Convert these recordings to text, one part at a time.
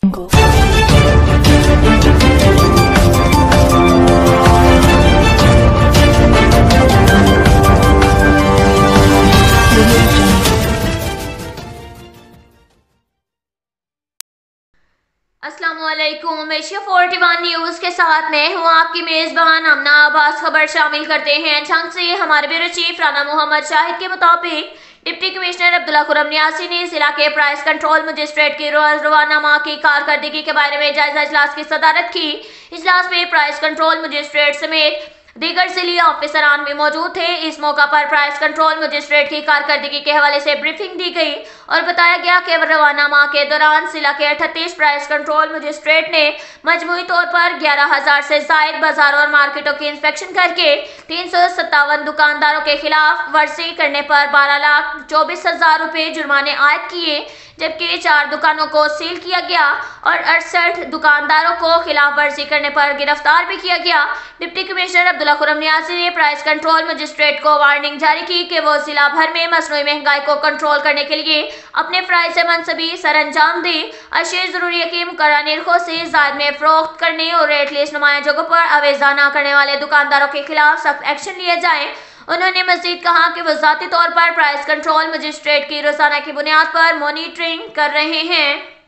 अस्सलामुअलैकुम। Asia 41 news के साथ मैं हूँ आपकी मेज़बान अमना अब्बास। खबर शामिल करते हैं झंग से। हमारे ब्यूरो चीफ राना मोहम्मद शाहिद के मुताबिक डिप्टी कमिश्नर अब्दुल्ला खुर्रम नियाज़ी ने जिला के प्राइस कंट्रोल मजिस्ट्रेट की रवानामा की कारकर्दगी के बारे में जायजा इजलास की सदारत की। इजलास में प्राइस कंट्रोल मजिस्ट्रेट समेत दीगर जिली ऑफिसरान भी मौजूद थे। इस मौका पर प्राइस कंट्रोल मजिस्ट्रेट की कारकर्दगी के हवाले से ब्रीफिंग दी गई और बताया गया कि रवानामा के दौरान जिला के 38 प्राइस कंट्रोल मजिस्ट्रेट ने मजमूई तौर पर 11,000 से जायद बाजारों और मार्केटों की इंस्पेक्शन करके 357 दुकानदारों के खिलाफ वर्जी करने पर 12,24,000 रुपये जुर्माने आयद किए, जबकि 4 दुकानों को सील किया गया और 68 दुकानदारों को खिलाफ वर्जी करने पर गिरफ्तार भी किया गया। डिप्टी कमिश्नर अब्दुल्ला खुर्रम नियाज़ी ने प्राइस कंट्रोल मजिस्ट्रेट को वार्निंग जारी की कि वो जिला भर में मसनूई महंगाई को कंट्रोल करने के लिए अपने फराइज़ से मनसबी सरअंजाम दे। अशिया ज़रूरी की मुकर्रर निर्खों से ज़ायद में फरोख्त करने और रेट लिस्ट नुमाया जगहों पर अवेज़ाना करने वाले दुकानदारों के खिलाफ सख्त एक्शन लिए जाए। उन्होंने मज़ीद कहा कि वो ज़ाती तौर पर प्राइस कंट्रोल मजिस्ट्रेट की रोज़ाना की बुनियाद पर मॉनिटरिंग कर रहे हैं।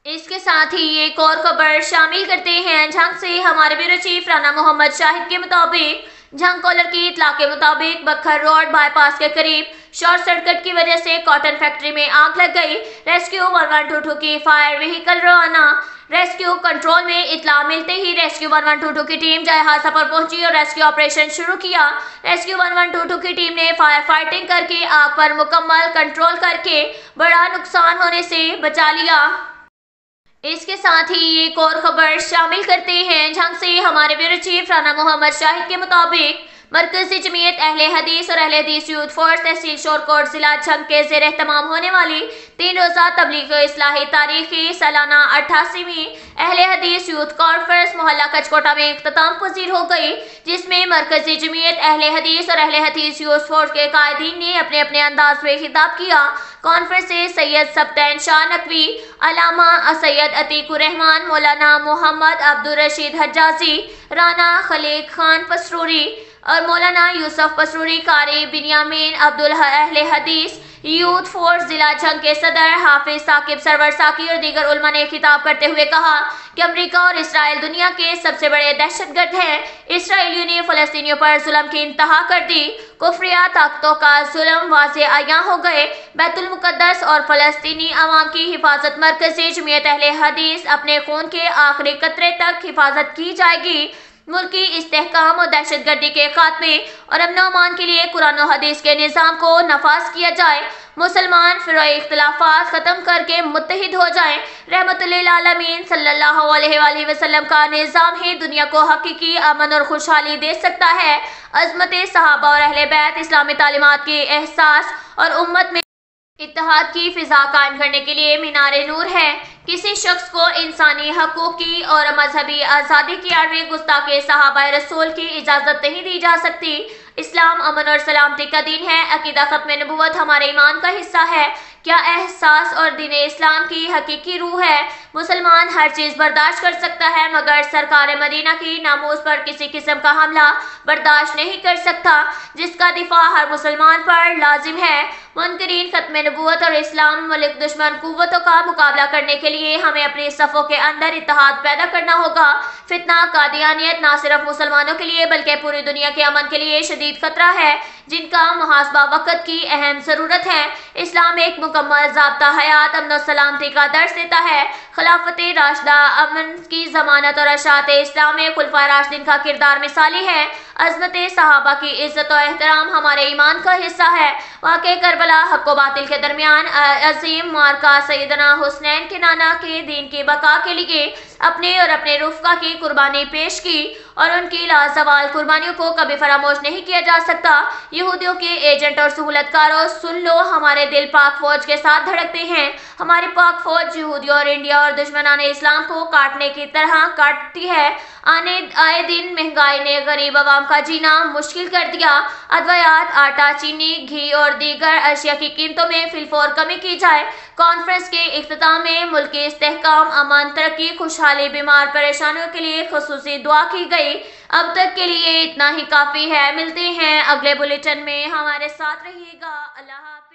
इसके साथ ही एक और खबर शामिल करते हैं झंग से। हमारे ब्यूरो चीफ राना मोहम्मद शाहिद के मुताबिक झंग कॉलर की इतला के मुताबिक बखर रोड बाईपास के करीब शॉर्ट सर्किट की वजह से कॉटन फैक्ट्री में आग लग गई। रेस्क्यू 1122 की फायर व्हीकल रवाना। रेस्क्यू कंट्रोल में इतला मिलते ही रेस्क्यू 1122 की टीम जाए हादसा पर पहुंची और रेस्क्यू ऑपरेशन शुरू किया। रेस्क्यू 1122 की टीम ने फायर फाइटिंग करके आग पर मुकम्मल कंट्रोल करके बड़ा नुकसान होने से बचा लिया। इसके साथ ही एक और खबर शामिल करते हैं झंग से। हमारे ब्यूरो चीफ राना मोहम्मद शाहिद के मुताबिक मरकजी जमीयत अहले हदीस और अहले हदीस यूथ फोर्स तहसील शोरकोट जिला झंग के ज़ेर एहतमाम होने वाली 3 रोज़ा तबलीग इस्लाही तारीख की सालाना 88वीं अहले हदीस यूथ कॉन्फ्रेंस मोहल्ला कचकोटा में इख्तिताम पजीर हो गई, जिसमें मरकजी जमीयत अहले हदीस और अहले हदीस यूथ फोर्स के कायदीन ने अपने अपने अंदाज में खिताब किया। कॉन्फ्रेंस से सैयद सब्तैन शाह नकवी, अलामा सैयद अतीकुर रहमान, मौलाना मोहम्मद अब्दुल रशीद हज्जाजी, राना खलीक खान पसरूरी और मौलाना यूसुफ पसरूरी, कारी बिनियामीन अब्दुल अहले हदीस यूथ फोर्स जिला झंग के सदर हाफिज साकिब सरवर साकी और दीगर उलमा ने खिताब करते हुए कहा कि अमेरिका और इसराइल दुनिया के सबसे बड़े दहशतगर्द हैं। इसराइलियों ने फ़लस्तीनियों पर जुल्म की इंतहा कर दी। कुफरिया ताकतों का जुल्म वाज़े आयां हो गए। बैतुल मुक़द्दस और फ़लस्तीनी अवाम की हिफाजत मरकज़ी जमीयत अहले हदीस अपने खून के आखिरी कतरे तक हिफाजत की जाएगी। मुल्की इस्तेहकाम और दहशतगर्दी के खात्मे और अमन व अमान के लिए कुरान और हदीस के निज़ाम को नफाज किया जाए। मुसलमान फिर इख्तिलाफात ख़त्म करके मुत्तहिद हो जाएं। रहमतुल्लिल आलमीन सल्लल्लाहु अलैहि वसल्लम का निज़ाम ही दुनिया को हकीकी अमन और खुशहाली दे सकता है। अज़मत सहाबा और अहले बैत इस्लामी तालीमात के एहसास और उम्मत में इत्तेहाद की फिजा कायम करने के लिए मीनारे नूर है। किसी शख्स को इंसानी हकूक़ की और मजहबी आज़ादी की आड़ में गुस्ताखे सहाबा रसूल की इजाज़त नहीं दी जा सकती। इस्लाम अमन और सलामती का दीन है। अकीदा ख़त्म नबूवत हमारे ईमान का हिस्सा है। क्या एहसास और दीन इस्लाम की हकीकी रूह है। मुसलमान हर चीज़ बर्दाश्त कर सकता है, मगर सरकार मदीना की नामूस पर किसी किस्म का हमला बर्दाश्त नहीं कर सकता, जिसका दिफा हर मुसलमान पर लाजिम है। मुनकरीन ख़त्म नबूवत और इस्लाम मलिक दुश्मन कुव्वतों का मुकाबला करने के लिए हमें अपने सफ़ों के अंदर इत्तेहाद पैदा करना होगा। फितना कादियानियत न सिर्फ मुसलमानों के लिए बल्कि पूरी दुनिया के अमन के लिए शदीद खतरा है, जिनका मुहासबा वक़्त की अहम ज़रूरत है। इस्लाम एक मुकम्मल ज़ाब्ता हयात अमन और सलामती का दर्स देता है। खिलाफत राशिदा अमन की ज़मानत और अशात इस्लाम में खुलफा राशिदीन का किरदार मिसाली है। अज़मत सहाबा की इज़्ज़त और एहतराम हमारे ईमान का हिस्सा है। वाक़े करबला हक़ व बातिल के दरमियान अजीम मार्का सैयदना हुसनैन के नाना के दीन की बका के लिए اپنے اور اپنے رفقا کی قربانی پیش کی اور ان کی لازوال قربانیوں کو کبھی فراموش نہیں کیا جا سکتا۔ یہودیوں کے ایجنٹ اور سہولت کاروں، سن لو، ہمارے دل پاک فوج کے ساتھ دھڑکتے ہیں۔ ہماری پاک فوج یہودیوں اور انڈیا اور دشمنان اسلام کو کاٹنے کی طرح کاٹتی ہے۔ آئے دن مہنگائی نے غریب عوام کا جینا مشکل کر دیا۔ ادویات، آٹا، چینی، گھی اور دیگر اشیاء کی قیمتوں میں فی الفور کمی کی جائے۔ کانفرنس کے اختتام میں ملکی استحکام، امن، ترقی، خوشحالی، بیمار پریشانوں کے لیے خصوصی دعا کی گئی۔ اب تک کے لیے اتنا ہی کافی ہے۔ ملتے ہیں اگلے بلیٹن میں، ہمارے ساتھ رہیے گا۔ اللہ حافظ۔